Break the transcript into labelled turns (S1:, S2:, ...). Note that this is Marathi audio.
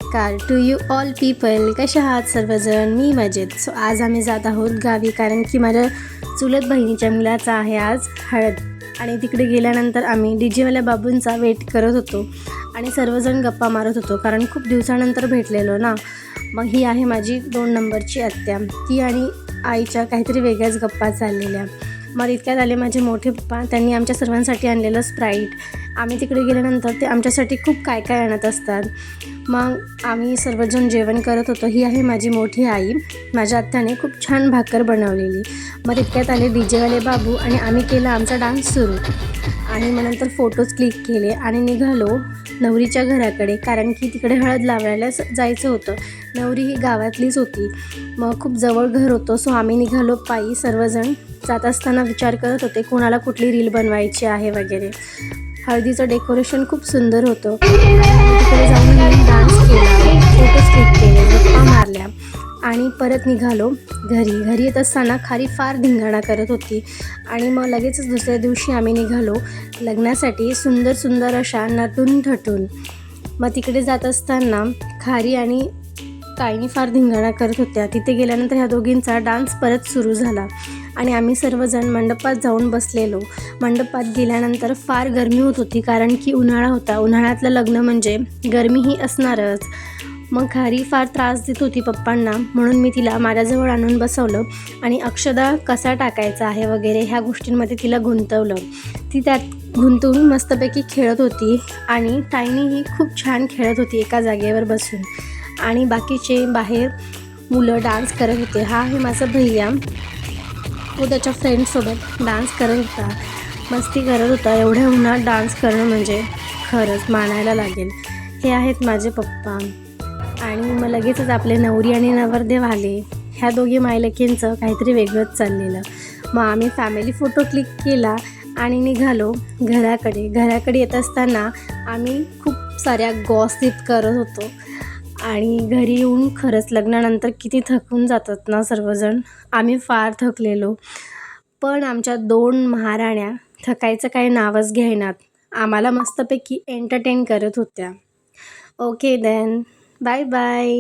S1: नमस्कार टू यू ऑल पीपल. कशा आहात सर्वजण? मी मजेत. सो आज आम्ही जात आहोत गावी, कारण की माझ्या चुलत बहिणीच्या मुलाचा आहे आज हळद. आणि तिकडे गेल्यानंतर आम्ही डीजेवाल्या बाबूंचा वेट करत होतो आणि सर्वजण गप्पा मारत होतो, कारण खूप दिवसानंतर भेटलेलो ना. मग ही आहे माझी 2 नंबरची आत्या. ती आणि आईच्या काहीतरी वेगळ्याच गप्पा चाललेल्या. मग इतक्यात आले माझे मोठे पप्पा. त्यांनी आमच्या सर्वांसाठी आणलेलं स्प्राईट. आम्ही तिकडे गेल्यानंतर ते आमच्यासाठी खूप काय काय आणत असतात. मग आम्ही सर्वजण जेवण करत होतो. ही आहे माझी मोठी आई. माझ्या आत्याने खूप छान भाकर बनवलेली. मग तितक्यात आले डीजेवाले बाबू आणि आम्ही केला आमचा डान्स सुरू. आणि मग नंतर फोटोज क्लिक केले आणि निघालो नवरीच्या घराकडे, कारण की तिकडे हळद लावायला जायचं होतं. नवरी ही गावातलीच होती. मग खूप जवळ घर होतं. सो आम्ही निघालो पायी सर्वजण. जात असताना विचार करत होते कोणाला कुठली रील बनवायची आहे वगैरे. हळदीचं डेकोरेशन खूप सुंदर होतं. तिकडे जाऊन डान्स केला, फोटोज क्लिक केले, गप्पा मारल्या आणि परत निघालो घरी येत असताना खारी फार धिंगाणा करत होती. आणि मग लगेचच दुसऱ्या दिवशी आम्ही निघालो लग्नासाठी, सुंदर अशा नटून थटून. मग तिकडे जात असताना खारी आणि ताईनी फार धिंगाणा करत होत्या. तिथे गेल्यानंतर ह्या दोघींचा डान्स परत सुरू झाला आणि आम्ही सर्वजण मंडपात जाऊन बसलेलो. मंडपात गेल्यानंतर फार गरमी होत होती, कारण की उन्हाळा होता. उन्हाळ्यातलं लग्न म्हणजे गरमी ही असणारच. मग खारी फार त्रास देत होती पप्पांना, म्हणून मी तिला माझ्याजवळ आणून बसवलं आणि अक्षदा कसा टाकायचा आहे वगैरे ह्या गोष्टींमध्ये तिला गुंतवलं. ती त्यात गुंतवून मस्तपैकी खेळत होती आणि ताईनीही खूप छान खेळत होती एका जागेवर बसून. आणि बाकीचे बाहेर मुलं डान्स करत होते. हा आहे माझा भैया. तो त्याच्या फ्रेंडसोबत डान्स करत होता, मस्ती करत होता. एवढ्या उन्हात डान्स करणं म्हणजे खरंच मानायला लागेल. हे आहेत माझे पप्पा. आणि मग लगेचच आपले नवरी आणि नवरदेव आले. ह्या दोघी मायलेकींचं काहीतरी वेगळंच चाललेलं. मग आम्ही फॅमिली फोटो क्लिक केला आणि निघालो घराकडे येत असताना आम्ही खूप साऱ्या गॉसिप करत होतो. आणि घरी येऊन खरंच लग्नानंतर किती थकून जातात ना सर्वजण. आम्ही फार थकलेलो, पण आमच्या 2 महाराण्या थकायचं काही नावच घेईनात. आम्हाला मस्तपैकी एंटरटेन करत होत्या. Okay then, bye bye.